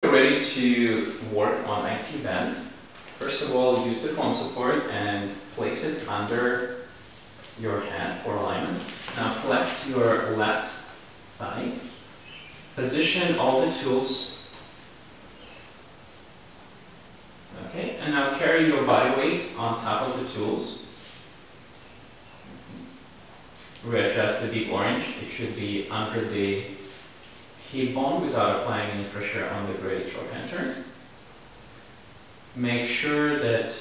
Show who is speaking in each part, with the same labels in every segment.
Speaker 1: Ready to work on IT band. First of all, use the phone support and place it under your head for alignment. Now flex your left thigh. Position all the tools. Okay, and now carry your body weight on top of the tools. Readjust the deep orange. It should be under the hip bone without applying any pressure on the great trochanter. Make sure that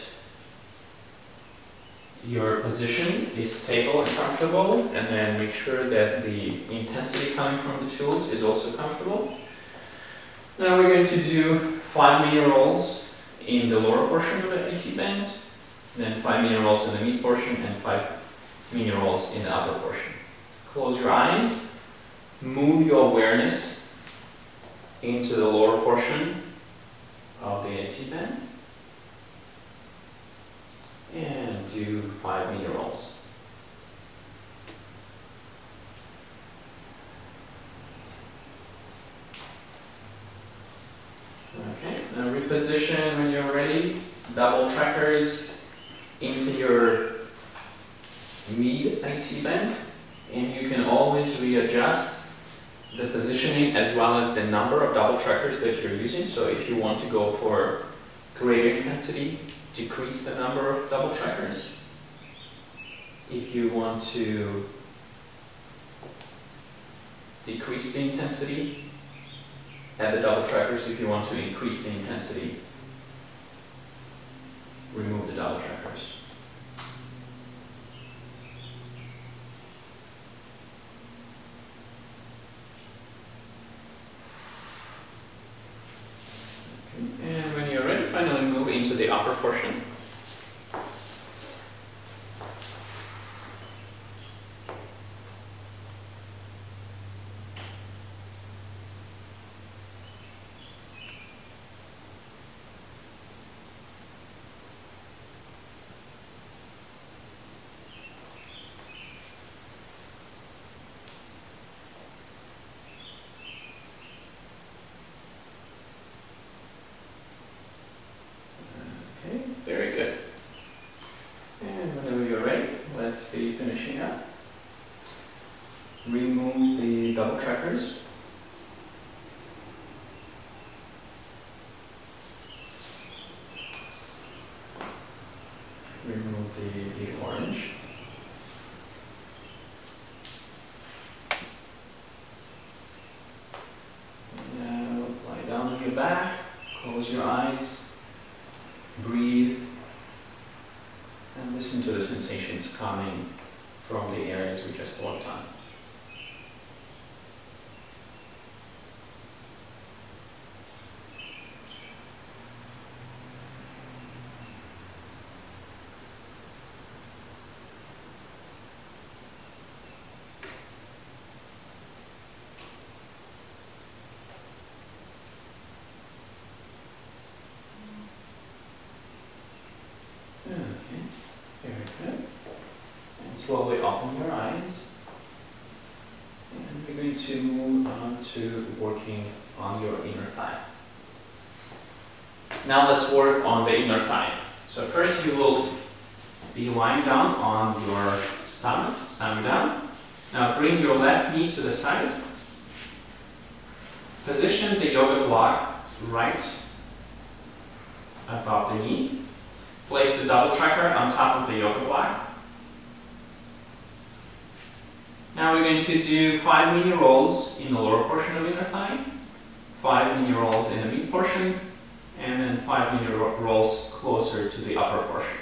Speaker 1: your position is stable and comfortable, and then make sure that the intensity coming from the tools is also comfortable. Now we're going to do 5 mini rolls in the lower portion of the AT band, then 5 mini rolls in the mid portion, and 5 mini rolls in the upper portion. Close your eyes, move your awareness into the lower portion of the AT band, and do 5 mini rolls. Okay, now reposition when you're ready. Double trackers into your mid IT band, and you can always readjust the positioning as well as the number of double trackers that you're using. So if you want to go for greater intensity, decrease the number of double trackers. If you want to decrease the intensity, add the double trackers. If you want to increase the intensity, remove the double trackers. And when you're ready, finally move into the upper portion. Very good. And whenever you're ready, let's be finishing up. Remove the double trackers. Remove the orange. Now lie down on your back, close your eyes. Breathe and listen to the sensations coming from the areas we just worked on. Okay, very good. And slowly open your eyes. And we're going to move on to working on your inner thigh. Now let's work on the inner thigh. So first you will be lying down on your stomach, down. Now bring your left knee to the side. Position the yoga block right above the knee. Place the double tracker on top of the yoga block. Now we're going to do 5 mini rolls in the lower portion of inner thigh, 5 mini rolls in the mid portion, and then 5 mini rolls closer to the upper portion.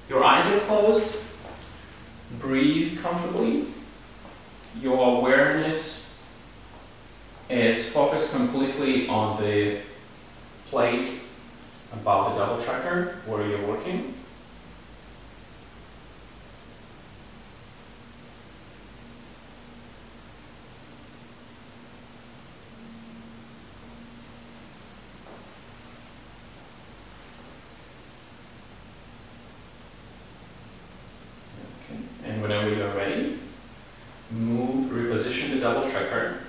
Speaker 1: Your eyes are closed. Breathe comfortably. Your awareness is focused completely on the place above the double tracker where you're working. Okay. And whenever you're ready, reposition the double tracker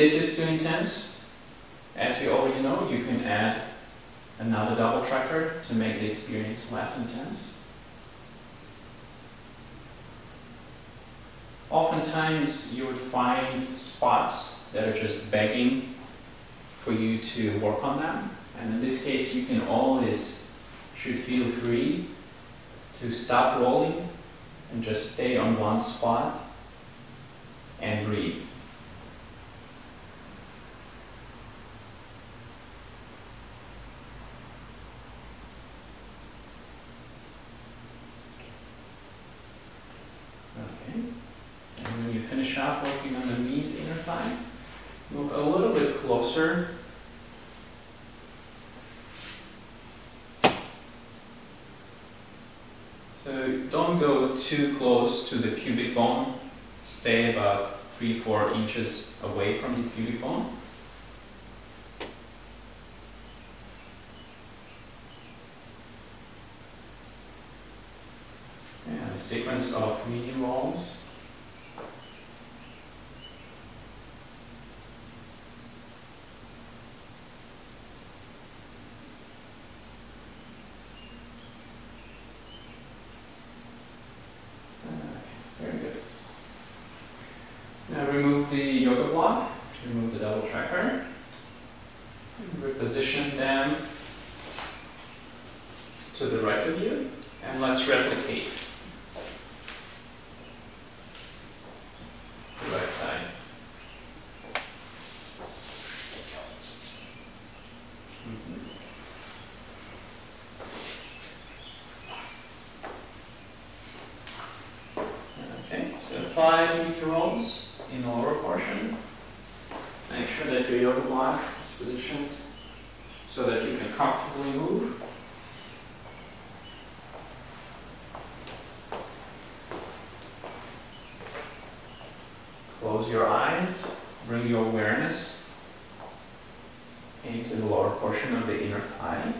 Speaker 1: this is too intense, as you already know, you can add another double tracker to make the experience less intense. Oftentimes you would find spots that are just begging for you to work on them. And in this case, you can always should feel free to stop rolling and just stay on one spot and breathe. Okay. And when you finish up working on the knee, inner thigh, move a little bit closer. So don't go too close to the pubic bone. Stay about 3-4 inches away from the pubic bone. And a sequence of medium rolls. Very good. Now remove the yoga block, remove the double tracker, and reposition them to the right of you, and let's replicate the right side. Okay, so 5 knee rolls in the lower portion. Make sure that your yoga block is positioned so that you can comfortably move. Close your eyes, bring your awareness into the lower portion of the inner thigh.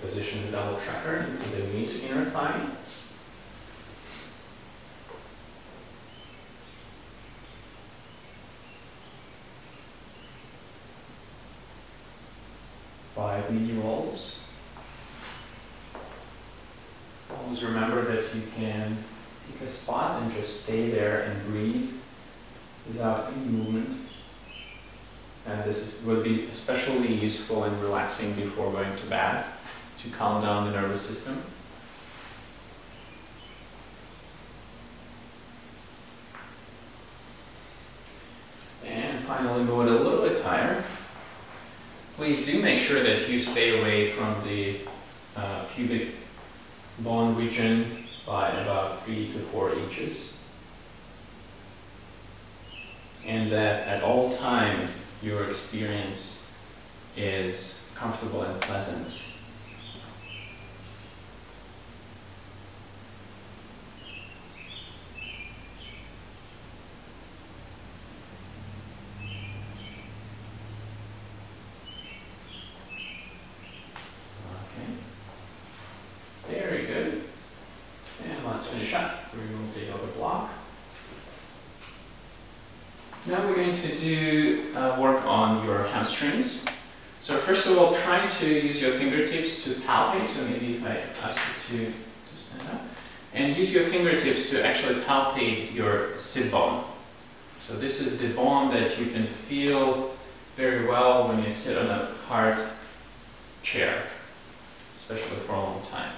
Speaker 1: Position the double tracker into the knee to inner thigh. Five mini rolls. Always remember that you can pick a spot and just stay there and breathe without any movement. And this will be especially useful and relaxing before going to bed, to calm down the nervous system. And finally move it a little bit higher. Please do make sure that you stay away from the pubic bone region by about 3 to 4 inches. And that at all times your experience is comfortable and pleasant. Very good. And let's finish up. Remove the yoga block. Now we're going to do work on your hamstrings. So first of all, try to use your fingertips to palpate. So maybe if I ask you to stand up. And use your fingertips to actually palpate your sit bone. So this is the bone that you can feel very well when you sit on a hard chair, especially for a long time.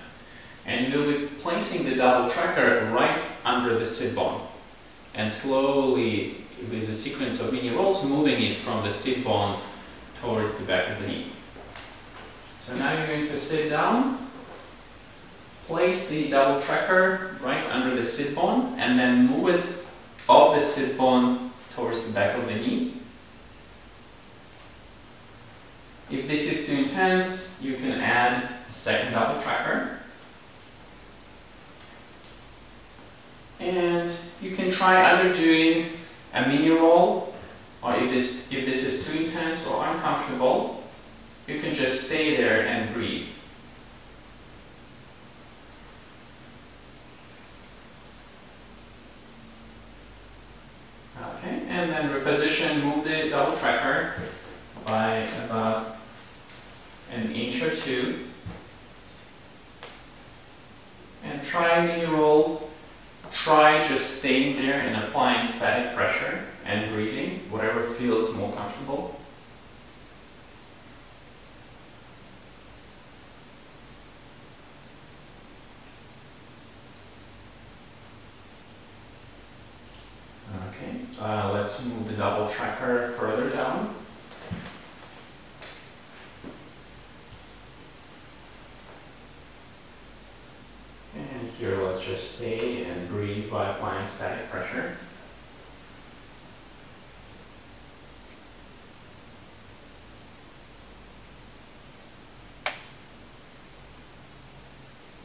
Speaker 1: And you'll be placing the double tracker right under the sit bone. And slowly, with a sequence of mini rolls, moving it from the sit bone towards the back of the knee. So now you're going to sit down, place the double tracker right under the sit bone, and then move it off the sit bone towards the back of the knee. If this is too intense, you can add a second double tracker. And you can try either doing a mini roll, or if this is too intense or uncomfortable, you can just stay there and breathe. And then reposition, move the double tracker by about an inch or two. And try mini roll. Try just staying there and applying static pressure and breathing, whatever feels more comfortable. Okay, let's move the double tracker further down. And here let's just stay and breathe by applying static pressure.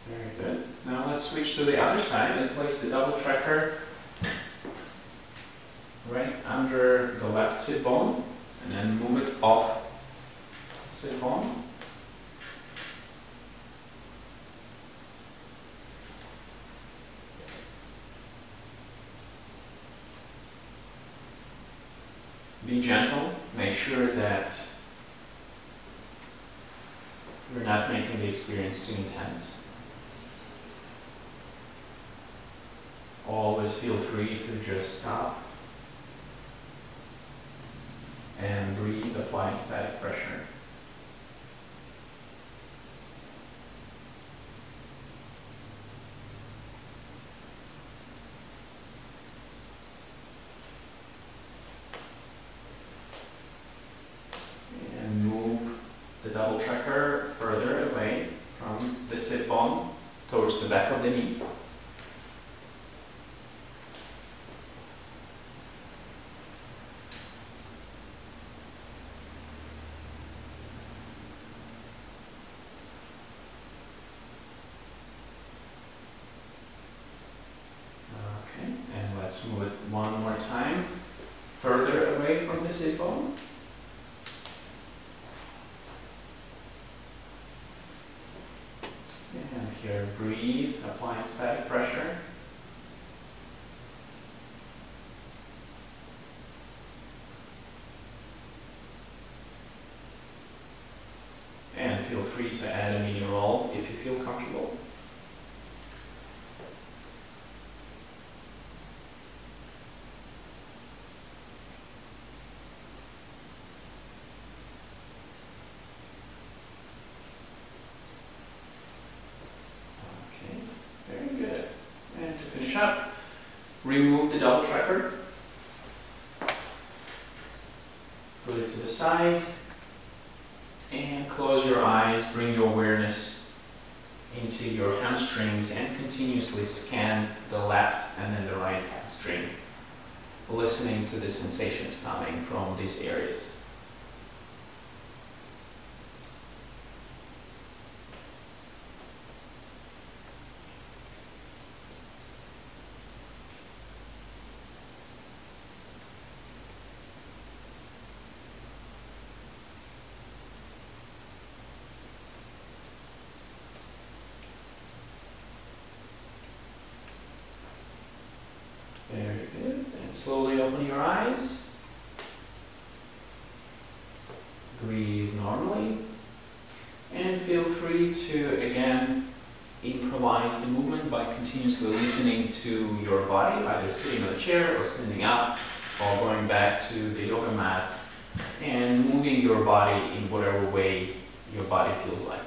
Speaker 1: Very good. Now let's switch to the other side and place the double tracker right under the left sit bone and then move it off the sit bone. Be gentle, make sure that you're not making the experience too intense. Always feel free to just stop and breathe, applying static pressure. And move the double tracker further away from the sit bone towards the back of the knee. Let's move it one more time, further away from the sit bone. And here, breathe, applying static pressure. And feel free to add a mini roll if you feel comfortable. Up. Remove the double tracker, put it to the side, and close your eyes. Bring your awareness into your hamstrings and continuously scan the left and then the right hamstring, listening to the sensations coming from these areas. Very good. And slowly open your eyes. Breathe normally. And feel free to, again, improvise the movement by continuously listening to your body, either sitting on a chair or standing up, or going back to the yoga mat, and moving your body in whatever way your body feels like.